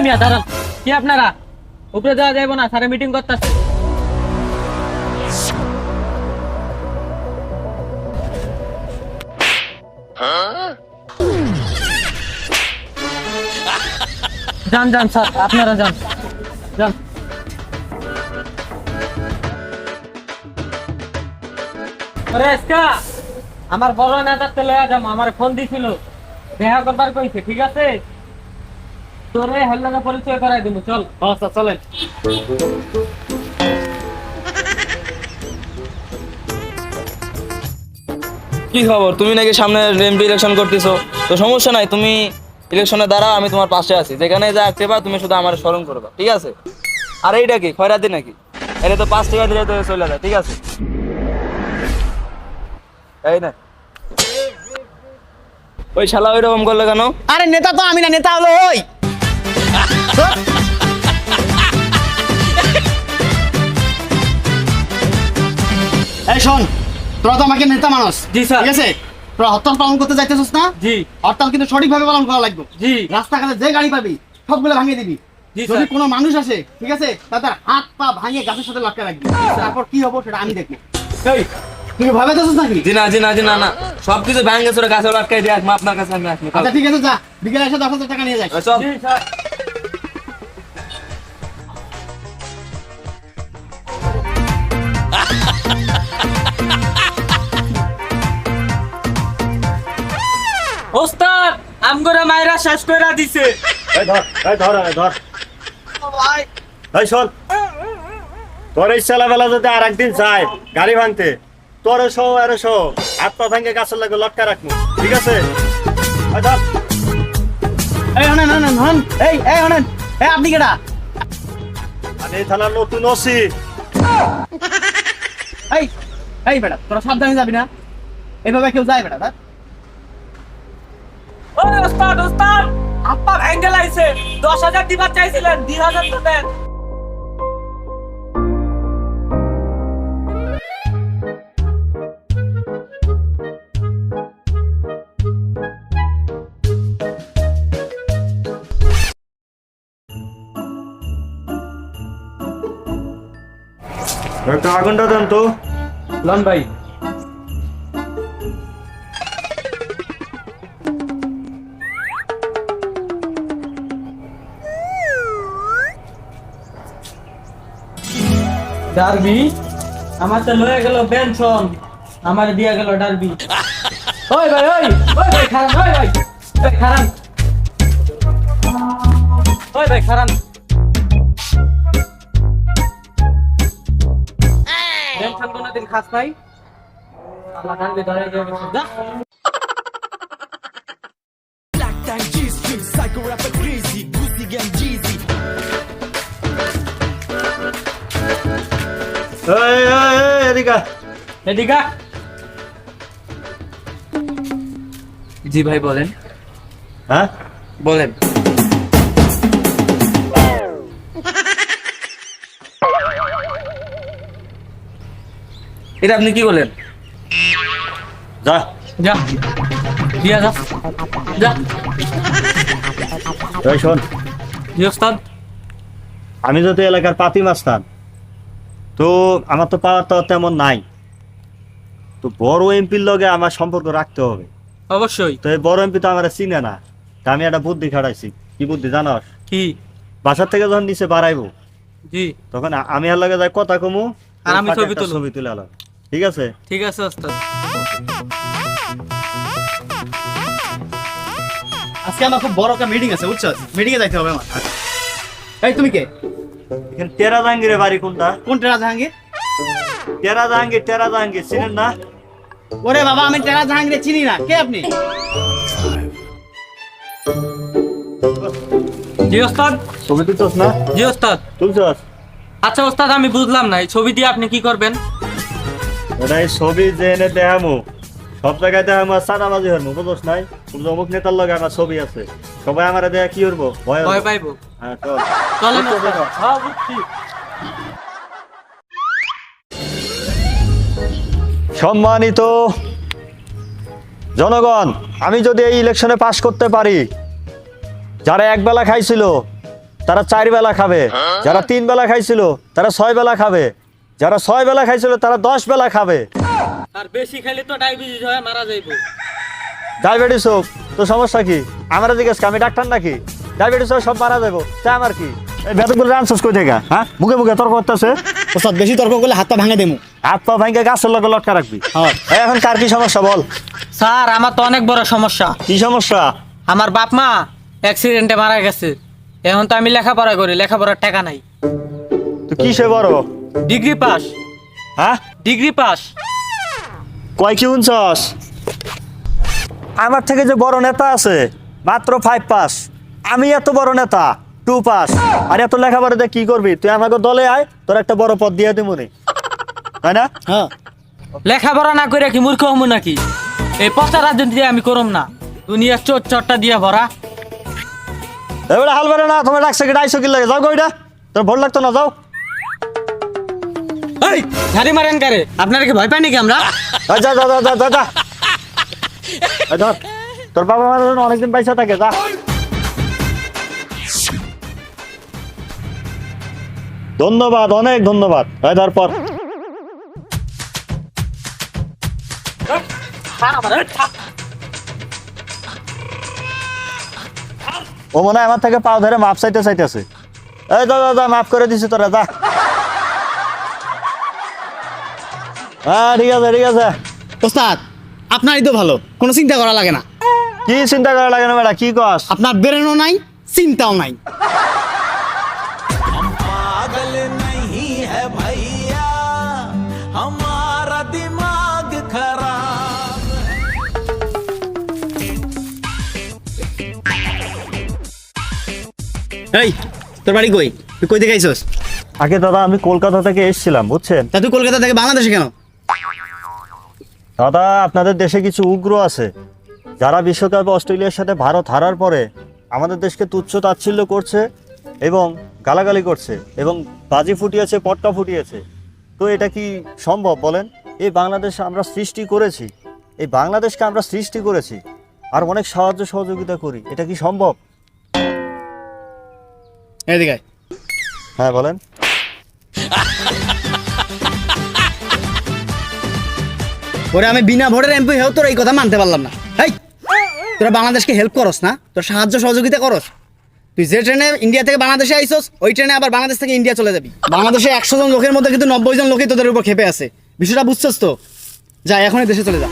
মিয়া দাঁড়ান, কি আপনারা উপরে যাওয়া যাইব না? স্যারে মিটিং করতেছে। যান যান স্যার, আপনারা যান যান। আমার বড় নেতাতে লয়া যাম, আমার ফোন দিছিল, দেখা করবার কইছে। ঠিক আছে, তোরে হল্লাকে পরিচয় করাই দিব। চল আচ্ছা চলেন। কি খবর? তুমি নাকি সামনে এমপি ইলেকশন করতেছো, তো সমস্যা নাই, তুমি ইলেকশনে দাঁড়াও, আমি তোমার পাশে আছি। যেখানে যা আঁকতে তুমি শুধু আমার স্মরণ করবা, ঠিক আছে? আর এইটা কি খয়রাতি নাকি? এটা তো 5 টাকা দিলে তো চলে যায়, ঠিক আছে? এই না, ওই শালা ওইরকম করলে কেন? আরে নেতা তো আমি না, নেতা হলো ওই। এই শোন, তোরা তো আমাকে নেতা মানুষ, জি স্যার। ঠিক আছে? তোরা হরতাল পালন করতে যাইতেছিস না? জি হরতাল কিন্তু সঠিকভাবে পালন করা লাগবে। জি রাস্তাঘাটে যে গাড়ি পাবি সবগুলো ভাঙিয়ে দিবি। জি যদি স্যার। কোনো মানুষ আসে, ঠিক আছে, তাদের হাত পা ভাঙিয়ে গাছের সাথে লটকা রাখবি। তারপর কি হবো সেটা আমি দেখবো। এই, তুই ভয় পেতেছিস নাকি? জি না জি না জি না না, সবকিছু ভেঙে চলে গাছে আটকাই দিয়ে আপনার কাছে আমি আসবো। আচ্ছা ঠিক আছে, যা বিকেলে এসে 10,000 টাকা নিয়ে যাই। চল। জি স্যার। ওস্তাদ আমগরে মাইরা শেষ কইরা দিছে। এই ধর এই শোন, তোর এই ছেলেবেলা যদি আর একদিন যায় গাড়ি ভাঙতে, তোর সহ আরো সহ হাত পা ভাঙে গাছের লাগে লটকা রাখবো, ঠিক আছে? এই ধর। এই হনেন হনেন হন, এই হনেন, এই আপনি কেডা? আমি এই থানার নতুন ওসি। এই বেটা, তোরা সাবধানে যাবি না, এইভাবে কেউ যায় বেটা? ওই ওস্তাদ ওস্তাদ আপা ভেঙ্গে লাইছে। 10,000 দিবার চাইছিলেন, 2,000 তো দেন। একটা আগুনটা দেন তো। লন ভাই। ডারবি আমার তো লয়ে গেল বেনসন, আমার দিয়া গেল ডারবি। ওই ভাই ওই ওই ভাই খারান, ওই ভাই ওই খারান, ওই ভাই খারান। বেনসন কোনদিন খাস নাই, আমার ডারবি ধরে গিয়ে গেছে। যা এদিকে এদিকে। জি ভাই বলেন। হ্যাঁ বলেন। এটা আপনি কি বলেন? যা যা দিয়া যা যা। এই শোন, জি ওস্তাদ। আমি যদি এলাকার পাতি মাস্তান, তো আমার তো পাওয়ার তো তেমন নাই, তো বড় এমপির লগে আমার সম্পর্ক রাখতে হবে। অবশ্যই। তো এই বড় এমপি তো আমার চিনে না, তা আমি একটা বুদ্ধি খাটাইছি। কি বুদ্ধি জানস? কি? বাসার থেকে যখন নিচে বাড়াইবো, জি। তখন আমি আর লগে যাই কথা কমু, আর আমি ছবি তুলবো। ছবি তুলে আলাম, ঠিক আছে? ঠিক আছে ওস্তাদ। আজকে আমার খুব বড় একটা মিটিং আছে, বুঝছস? মিটিং এ যাইতে হবে আমার। এই তুমি কে? এখানে টেরা জাহাঙ্গীরের বাড়ি কোনটা? কোন টেরা জাহাঙ্গীর? টেরা জাহাঙ্গীর চিনেন না? ওরে বাবা, আমি টেরা জাহাঙ্গীর চিনি না। কে আপনি? জি ওস্তাদ। ছবি তুলছস না? জি ওস্তাদ। তুলছস? আচ্ছা ওস্তাদ, আমি বুঝলাম না, এই ছবি দিয়ে আপনি কি করবেন? এটা এই ছবি যে এনে দেখামু, সব জায়গায় দেখামু আর চাঁদাবাজি হরমু, বুঝছস নাই? অমুক নেতার লগে আমার ছবি আছে, সবাই আমার দেখা কি করবো? ভয় ভয় হবে। পাইবো। হ্যাঁ চল। চলেন ওস্তাদ। হ্যাঁ বুঝছি। সম্মানিত জনগণ, আমি যদি এই ইলেকশনে পাশ করতে পারি, যারা একবেলা খাইছিল তারা 4 বেলা খাবে, যারা 3 বেলা খাইছিল তারা 6 বেলা খাবে, যারা 6 বেলা খাইছিল তারা 10 বেলা খাবে। আর বেশি খেলে তো ডায়াবেটিস হয়ে মারা যাইবো। ডায়াবেটিস হোক তো সমস্যা কি? আমরা জিজ্ঞেস আমি ডাক্তার নাকি? ডায়াবেটিস হোক সব মারা যাবো, তা আমার কি? এই বেতনগুলো আনছস কই থেকে? হ্যাঁ, মুখে মুখে তর্ক করতেছে। ওস্তাদ বেশি তর্ক করলে হাত পা ভাঙে দেবো। হাত পা ভাঙে গাছের লগে লটকা রাখবি। হ্যাঁ। এই এখন কার কি সমস্যা বল? স্যার আমার তো অনেক বড় সমস্যা। কি সমস্যা? আমার বাপ মা অ্যাক্সিডেন্টে মারা গেছে। এখন তো আমি লেখাপড়া করি, লেখাপড়ার টাকা নাই। তুই কিসে বড়? Degree pass. হ্যাঁ, ডিগ্রি পাস। কয় কি শুনছস? আমার থেকে যে বড় নেতা আছে মাত্র 5 পাস, আমি এত বড় নেতা 2 পাস। আর এত লেখাপড়া দিয়ে কি করবি? তুই আমাকে দলে আয়, তোর একটা বড় পদ দিয়ে দিমুনি, তাই না? হ্যাঁ। লেখাপড়া না করে কি মূর্খ হমু নাকি? এই পচা রাজনীতি আমি করম না। দুনিয়া চটটা দিয়ে ভরা। এবারে হাল বেড়ে না, তোমার ডাকছে কি ডাইছো কি লাগে? যাও গইটা, তোর ভোট লাগতো না, যাও। এই ঝাড়ি মারেন কারে? আপনারা কি ভয় পাই নাকি আমরা? এই যা যা যা যা যা যা। এই ধর, তোর বাবা মার জন্য অনেকদিন পয়সা থাকে, যা। ধন্যবাদ, অনেক ধন্যবাদ। এই ধর পর। ও মনে হয় আমার থেকে পাও ধরে মাপ চাইতেছে। এই যা যা যা, মাফ করে দিছি তোরা, যা। হ্যাঁ ঠিক আছে ঠিক আছে। ওস্তাদ আপনারই তো ভালো, কোনো চিন্তা করা লাগে না। কি চিন্তা করা লাগে না বেটা? কি কস? আপনার ব্রেনও নাই, চিন্তাও নাই। पागल नहीं है भैया हमारा दिमाग खराब এই তোর বাড়ি কই? তুই কই থেকে আইছস? আগে দাদা আমি কলকাতা থেকে এসেছিলাম, বুঝছেন? তা তুই কলকাতা থেকে বাংলাদেশে কেন? দাদা আপনাদের দেশে কিছু উগ্র আছে যারা বিশ্বকাপে অস্ট্রেলিয়ার সাথে ভারত হারার পরে আমাদের দেশকে তুচ্ছ তাচ্ছিল্য করছে এবং গালাগালি করছে এবং বাজি ফুটিয়েছে, পটকা ফুটিয়েছে। তো এটা কি সম্ভব বলেন? এই বাংলাদেশ আমরা সৃষ্টি করেছি, এই বাংলাদেশকে আমরা সৃষ্টি করেছি আর অনেক সাহায্য সহযোগিতা করি, এটা কি সম্ভব? এদিকে আয়। হ্যাঁ বলেন। ওরে আমি বিনা ভোটের এমপি হয়েও তোর এই কথা মানতে পারলাম না। এই তোরা বাংলাদেশকে হেল্প করস না, তোর সাহায্য সহযোগিতা করস। তুই যে ট্রেনে ইন্ডিয়া থেকে বাংলাদেশে আইসস, ওই ট্রেনে আবার বাংলাদেশ থেকে ইন্ডিয়া চলে যাবি। বাংলাদেশে 100 জন লোকের মধ্যে কিন্তু 90 জন লোকই তোদের উপর ক্ষেপে আছে। বিষয়টা বুঝছস তো? যা এখনই দেশে চলে যা।